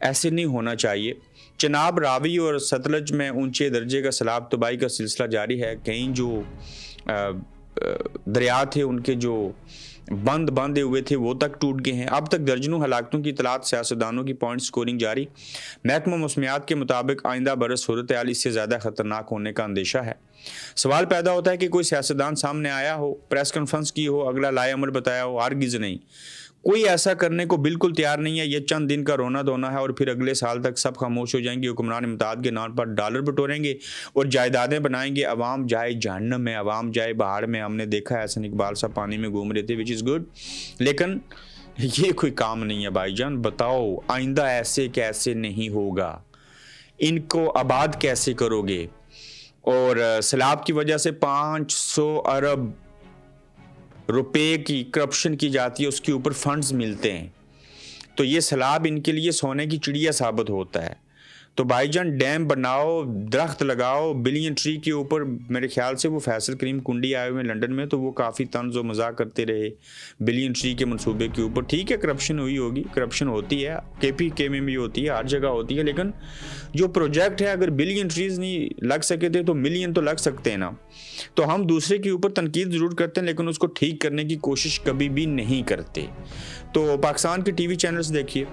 ایسے نہیں ہونا چاہیے۔ چناب، راوی اور ستلج میں اونچے درجے کا سیلاب تباہی کا سلسلہ جاری ہے۔ کہیں جو دریا تھے ان کے جو باندھے ہوئے تھے وہ تک ٹوٹ گئے ہیں۔ اب تک درجنوں ہلاکتوں کی اطلاعات، سیاستدانوں کی پوائنٹ سکورنگ جاری۔ محکمہ موسمیات کے مطابق آئندہ برس صورتحال اس سے زیادہ خطرناک ہونے کا اندیشہ ہے۔ سوال پیدا ہوتا ہے کہ کوئی سیاستدان سامنے آیا ہو، پریس کانفرنس کی ہو، اگلا لائے عمل بتایا ہو؟ ہرگز نہیں، کوئی ایسا کرنے کو بالکل تیار نہیں ہے۔ یہ چند دن کا رونا دھونا ہے اور پھر اگلے سال تک سب خاموش ہو جائیں گے۔ حکمران امداد کے نام پر ڈالر بٹوریں گے اور جائیدادیں بنائیں گے۔ عوام جائے جہنم میں، عوام جائے بہاڑ میں۔ ہم نے دیکھا ہے احسن اقبال صاحب پانی میں گھوم رہے تھے، وچ از گڈ، لیکن یہ کوئی کام نہیں ہے بھائی جان۔ بتاؤ آئندہ ایسے کیسے نہیں ہوگا؟ ان کو آباد کیسے کرو گے؟ اور سیلاب کی وجہ سے 500 ارب روپے کی کرپشن کی جاتی ہے، اس کے اوپر فنڈز ملتے ہیں، تو یہ سیلاب ان کے لیے سونے کی چڑیا ثابت ہوتا ہے۔ تو بھائی جان ڈیم بناؤ، درخت لگاؤ۔ بلین ٹری کے اوپر میرے خیال سے وہ فیصل کریم کنڈی آئے ہوئے لنڈن میں، تو وہ کافی طنز و مزاح کرتے رہے بلین ٹری کے منصوبے کے اوپر۔ ٹھیک ہے کرپشن ہوئی ہوگی، کرپشن ہوتی ہے، KPK میں بھی ہوتی ہے، ہر جگہ ہوتی ہے، لیکن جو پروجیکٹ ہے اگر بلین ٹریز نہیں لگ سکے تھے تو ملین تو لگ سکتے ہیں نا۔ تو ہم دوسرے کے اوپر تنقید ضرور کرتے ہیں لیکن اس کو ٹھیک کرنے کی کوشش کبھی بھی نہیں کرتے۔ تو پاکستان کے ٹی وی چینلز دیکھیے،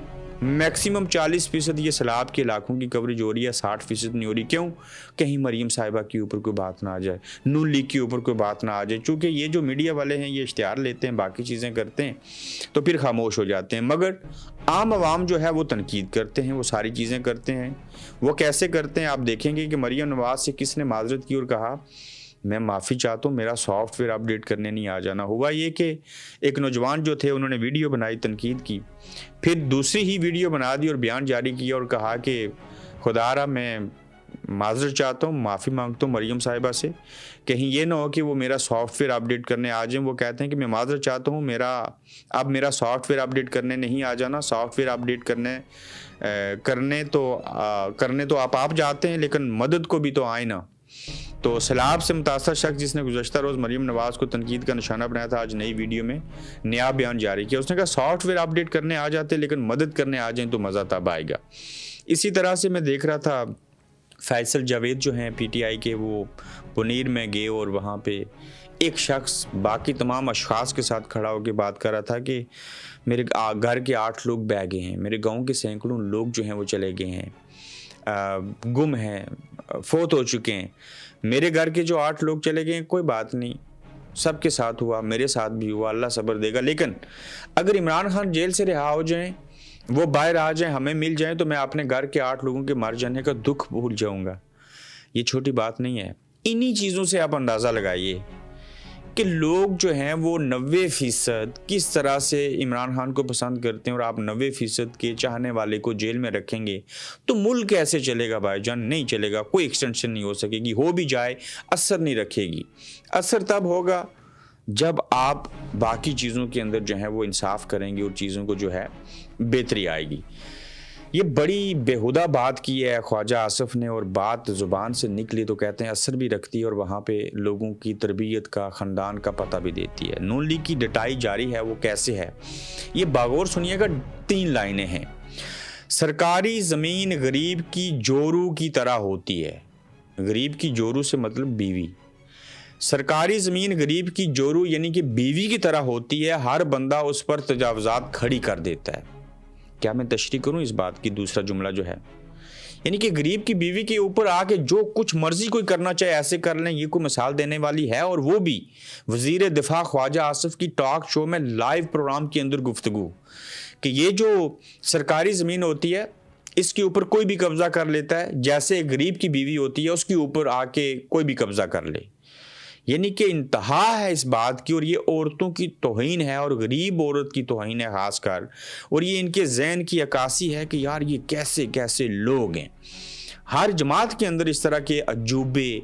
میکسیمم 40% یہ سیلاب کے علاقوں کی کوریج ہو رہی ہے، 60% نہیں ہو رہی۔ کیوں؟ کہیں مریم صاحبہ کے اوپر کوئی بات نہ آ جائے، نون لیگ کے اوپر کوئی بات نہ آ جائے، چونکہ یہ جو میڈیا والے ہیں یہ اشتہار لیتے ہیں، باقی چیزیں کرتے ہیں تو پھر خاموش ہو جاتے ہیں۔ مگر عام عوام جو ہے وہ تنقید کرتے ہیں، وہ ساری چیزیں کرتے ہیں۔ وہ کیسے کرتے ہیں آپ دیکھیں گے کہ مریم نواز سے کس نے معذرت کی اور کہا میں معافی چاہتا ہوں، میرا سافٹ ویئر اپڈیٹ کرنے نہیں آ جانا۔ ہوا یہ کہ ایک نوجوان جو تھے انہوں نے ویڈیو بنائی، تنقید کی، پھر دوسری ہی ویڈیو بنا دی اور بیان جاری کیا اور کہا کہ خدا را میں معذرت چاہتا ہوں، معافی مانگتا ہوں مریم صاحبہ سے، کہیں یہ نہ ہو کہ وہ میرا سافٹ ویئر اپڈیٹ کرنے آ جائیں۔ وہ کہتے ہیں کہ میں معذرت چاہتا ہوں، اب میرا سافٹ ویئر اپڈیٹ کرنے نہیں آ جانا۔ سافٹ ویئر اپڈیٹ کرنے تو آپ جاتے ہیں لیکن مدد کو بھی تو آئے نا۔ تو سیلاب سے متاثر شخص جس نے گزشتہ روز مریم نواز کو تنقید کا نشانہ بنایا تھا، آج نئی ویڈیو میں نیا بیان جاری کیا۔ اس نے کہا سافٹ ویئر اپڈیٹ کرنے آ جاتے لیکن مدد کرنے آ جائیں تو مزہ تب آئے گا۔ اسی طرح سے میں دیکھ رہا تھا فیصل جاوید جو ہیں PTI کے، وہ پنیر میں گئے اور وہاں پہ ایک شخص باقی تمام اشخاص کے ساتھ کھڑا ہو کے بات کر رہا تھا کہ میرے گھر کے 8 لوگ بہ گئے ہیں، میرے گاؤں کے سینکڑوں لوگ جو ہیں وہ چلے گئے ہیں، گم ہیں، فوت ہو چکے ہیں۔ میرے گھر کے جو 8 لوگ چلے گئے ہیں، کوئی بات نہیں، سب کے ساتھ ہوا، میرے ساتھ بھی ہوا، اللہ صبر دے گا۔ لیکن اگر عمران خان جیل سے رہا ہو جائیں، وہ باہر آ جائیں، ہمیں مل جائیں، تو میں اپنے گھر کے 8 لوگوں کے مر جانے کا دکھ بھول جاؤں گا۔ یہ چھوٹی بات نہیں ہے۔ انہی چیزوں سے آپ اندازہ لگائیے کہ لوگ جو ہیں وہ 90% کس طرح سے عمران خان کو پسند کرتے ہیں، اور آپ 90% کے چاہنے والے کو جیل میں رکھیں گے تو ملک کیسے چلے گا بھائی جان؟ نہیں چلے گا، کوئی ایکسٹینشن نہیں ہو سکے گی، ہو بھی جائے اثر نہیں رکھے گی۔ اثر تب ہوگا جب آپ باقی چیزوں کے اندر جو ہے وہ انصاف کریں گے اور چیزوں کو جو ہے بہتری آئے گی۔ یہ بڑی بےہودہ بات کی ہے خواجہ آصف نے، اور بات زبان سے نکلی تو کہتے ہیں اثر بھی رکھتی ہے اور وہاں پہ لوگوں کی تربیت کا، خاندان کا پتہ بھی دیتی ہے۔ نون لیگ کی ڈٹائی جاری ہے، وہ کیسے ہے یہ باغور سنیے گا۔ 3 لائنیں ہیں۔ سرکاری زمین غریب کی جورو کی طرح ہوتی ہے۔ غریب کی جورو سے مطلب بیوی۔ سرکاری زمین غریب کی جورو یعنی کہ بیوی کی طرح ہوتی ہے، ہر بندہ اس پر تجاوزات کھڑی کر دیتا ہے۔ کیا میں تشریح کروں اس بات کی؟ دوسرا جملہ جو ہے یعنی کہ غریب کی بیوی کے اوپر آ کے جو کچھ مرضی کوئی کرنا چاہے ایسے کر لیں، یہ کوئی مثال دینے والی ہے؟ اور وہ بھی وزیر دفاع خواجہ آصف کی ٹاک شو میں لائیو پروگرام کے اندر گفتگو کہ یہ جو سرکاری زمین ہوتی ہے اس کے اوپر کوئی بھی قبضہ کر لیتا ہے، جیسے غریب کی بیوی ہوتی ہے اس کے اوپر آ کے کوئی بھی قبضہ کر لے۔ یعنی کہ انتہا ہے اس بات کی، اور یہ عورتوں کی توہین ہے اور غریب عورت کی توہین ہے خاص کر، اور یہ ان کے ذہن کی عکاسی ہے کہ یار یہ کیسے کیسے لوگ ہیں۔ ہر جماعت کے اندر اس طرح کے عجوبے،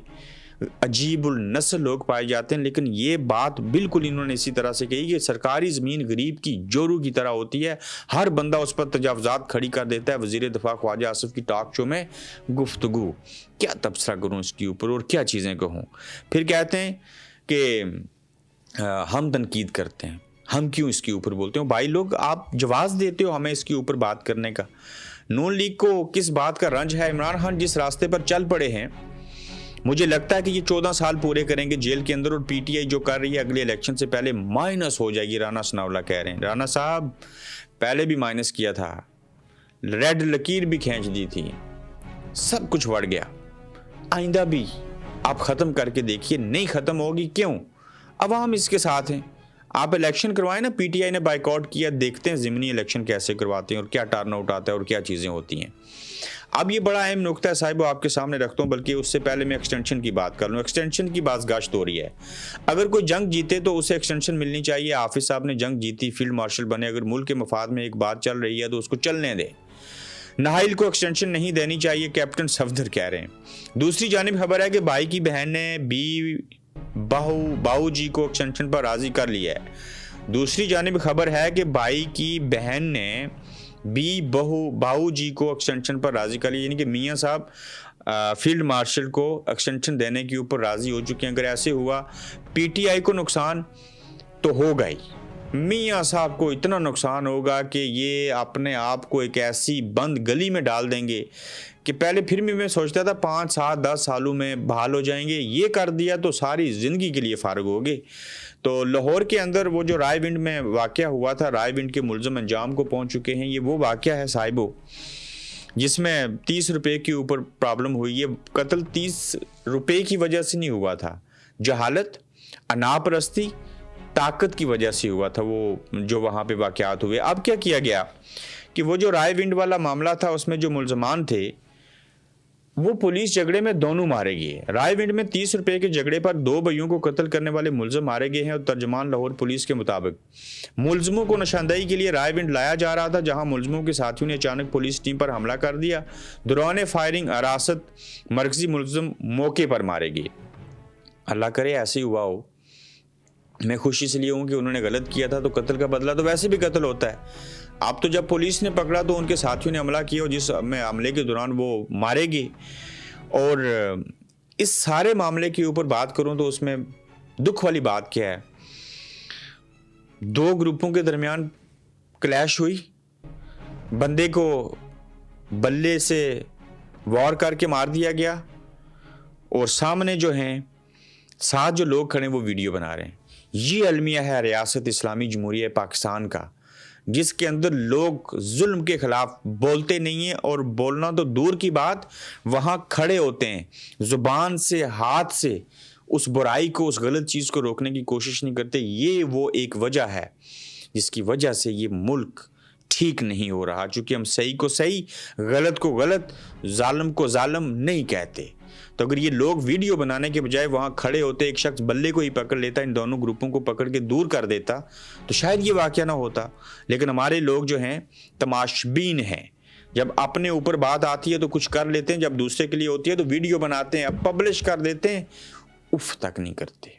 عجیب النسل لوگ پائے جاتے ہیں، لیکن یہ بات بالکل انہوں نے اسی طرح سے کہی کہ سرکاری زمین غریب کی جورو کی طرح ہوتی ہے، ہر بندہ اس پر تجاوزات کھڑی کر دیتا ہے۔ وزیر دفاع خواجہ آصف کی ٹاک شو میں گفتگو، کیا تبصرہ کروں اس کے اوپر اور کیا چیزیں کہوں؟ پھر کہتے ہیں کہ ہم تنقید کرتے ہیں، ہم کیوں اس کے اوپر بولتے ہیں؟ بھائی لوگ آپ جواز دیتے ہو ہمیں اس کے اوپر بات کرنے کا، نون لیگ کو کس بات کا رنج ہے؟ عمران خان جس راستے پر چل پڑے ہیں مجھے لگتا ہے کہ یہ 14 سال پورے کریں گے جیل کے اندر، اور پی ٹی آئی جو کر رہی ہے اگلے الیکشن سے پہلے مائنس ہو جائے گی۔ رانا ثناءاللہ کہہ رہے ہیں، رانا صاحب پہلے بھی مائنس کیا تھا، ریڈ لکیر بھی کھینچ دی تھی، سب کچھ بڑھ گیا، آئندہ بھی آپ ختم کر کے دیکھیے، نہیں ختم ہوگی۔ کیوں؟ عوام اس کے ساتھ ہیں۔ آپ الیکشن کروائیں نا، پی ٹی آئی نے بائیکاٹ کیا، دیکھتے ہیں ضمنی الیکشن کیسے کرواتے ہیں اور کیا ٹرن آؤٹ آتا ہے اور کیا چیزیں ہوتی ہیں۔ اب یہ بڑا اہم نقطہ ہے صاحب، آپ کے سامنے رکھتا ہوں، بلکہ اس سے پہلے میں ایکسٹینشن کی بات کر لوں۔ ایکسٹینشن کی بات گاشت ہو رہی ہے، اگر کوئی جنگ جیتے تو اسے ایکسٹینشن ملنی چاہیے۔ حافظ صاحب نے جنگ جیتی، فیلڈ مارشل بنے، اگر ملک کے مفاد میں ایک بات چل رہی ہے تو اس کو چلنے دے۔ ناہل کو ایکسٹینشن نہیں دینی چاہیے، کیپٹن صفدر کہہ رہے ہیں۔ دوسری جانب خبر ہے کہ بھائی کی بہن نے باؤ جی کو ایکسٹینشن پر راضی کر لیا ہے۔ دوسری جانب خبر ہے کہ بھائی کی بہن نے باؤ جی کو ایکسٹینشن پر راضی کر لیا، یعنی کہ میاں صاحب فیلڈ مارشل کو ایکسٹینشن دینے کے اوپر راضی ہو چکے ہیں۔ اگر ایسے ہوا پی ٹی آئی کو نقصان تو ہوگا ہی، میاں صاحب کو اتنا نقصان ہوگا کہ یہ اپنے آپ کو ایک ایسی بند گلی میں ڈال دیں گے کہ پہلے پھر بھی میں سوچتا تھا 5 7 10 سالوں میں بحال ہو جائیں گے، یہ کر دیا تو ساری زندگی کے لیے فارغ ہو گئے۔ تو لاہور کے اندر وہ جو رائے ونڈ میں واقعہ ہوا تھا، رائے ونڈ کے ملزم انجام کو پہنچ چکے ہیں۔ یہ وہ واقعہ ہے صاحبو جس میں 30 روپے کے اوپر پرابلم ہوئی۔ یہ قتل 30 روپے کی وجہ سے نہیں ہوا تھا، جہالت، انا پرستی، طاقت کی وجہ سے ہوا تھا وہ جو وہاں پہ واقعات ہوئے۔ اب کیا کیا گیا کہ وہ جو رائے ونڈ والا معاملہ تھا اس میں جو ملزمان تھے وہ پولیس جھگڑے میں دونوں مارے گئے۔ رائے ونڈ میں 30 روپے کے جھگڑے پر 2 بھائیوں کو قتل کرنے والے ملزم مارے گئے ہیں، اور ترجمان لاہور پولیس کے مطابق ملزموں کو نشاندہی کے لیے رائے ونڈ لایا جا رہا تھا، جہاں ملزموں کے ساتھیوں نے اچانک پولیس ٹیم پر حملہ کر دیا۔ دوران فائرنگ حراست مرکزی ملزم موقع پر مارے گئے۔ اللہ کرے ایسے ہی ہوا ہو، میں خوشی سے لیے ہوں کہ انہوں نے غلط کیا تھا، تو قتل کا بدلہ تو ویسے بھی قتل ہوتا ہے۔ اب تو جب پولیس نے پکڑا تو ان کے ساتھیوں نے حملہ کیا، اور جس میں حملے کے دوران وہ مارے گئے۔ اور اس سارے معاملے کے اوپر بات کروں تو اس میں دکھ والی بات کیا ہے، 2 گروپوں کے درمیان کلیش ہوئی، بندے کو بلے سے وار کر کے مار دیا گیا، اور سامنے جو ہیں 7 جو لوگ کھڑے ہیں وہ ویڈیو بنا رہے ہیں۔ یہ المیہ ہے ریاست اسلامی جمہوریہ پاکستان کا، جس کے اندر لوگ ظلم کے خلاف بولتے نہیں ہیں، اور بولنا تو دور کی بات، وہاں کھڑے ہوتے ہیں، زبان سے ہاتھ سے اس برائی کو، اس غلط چیز کو روکنے کی کوشش نہیں کرتے۔ یہ وہ ایک وجہ ہے جس کی وجہ سے یہ ملک ٹھیک نہیں ہو رہا، چونکہ ہم صحیح کو صحیح، غلط کو غلط، ظالم کو ظالم نہیں کہتے۔ تو اگر یہ لوگ ویڈیو بنانے کے بجائے وہاں کھڑے ہوتے، ایک شخص بلے کو ہی پکڑ لیتا، ان دونوں گروپوں کو پکڑ کے دور کر دیتا، تو شاید یہ واقعہ نہ ہوتا۔ لیکن ہمارے لوگ جو ہیں تماشبین ہیں، جب اپنے اوپر بات آتی ہے تو کچھ کر لیتے ہیں، جب دوسرے کے لیے ہوتی ہے تو ویڈیو بناتے ہیں، اب پبلش کر دیتے ہیں، اف تک نہیں کرتے۔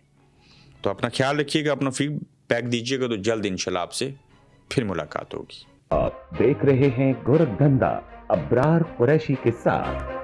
تو اپنا خیال رکھیے گا، اپنا فیڈ بیک دیجیے گا، تو جلد انشاءاللہ آپ سے پھر ملاقات ہوگی۔ آپ دیکھ رہے ہیں گورکھ دھندا ابرار قریشی کے ساتھ۔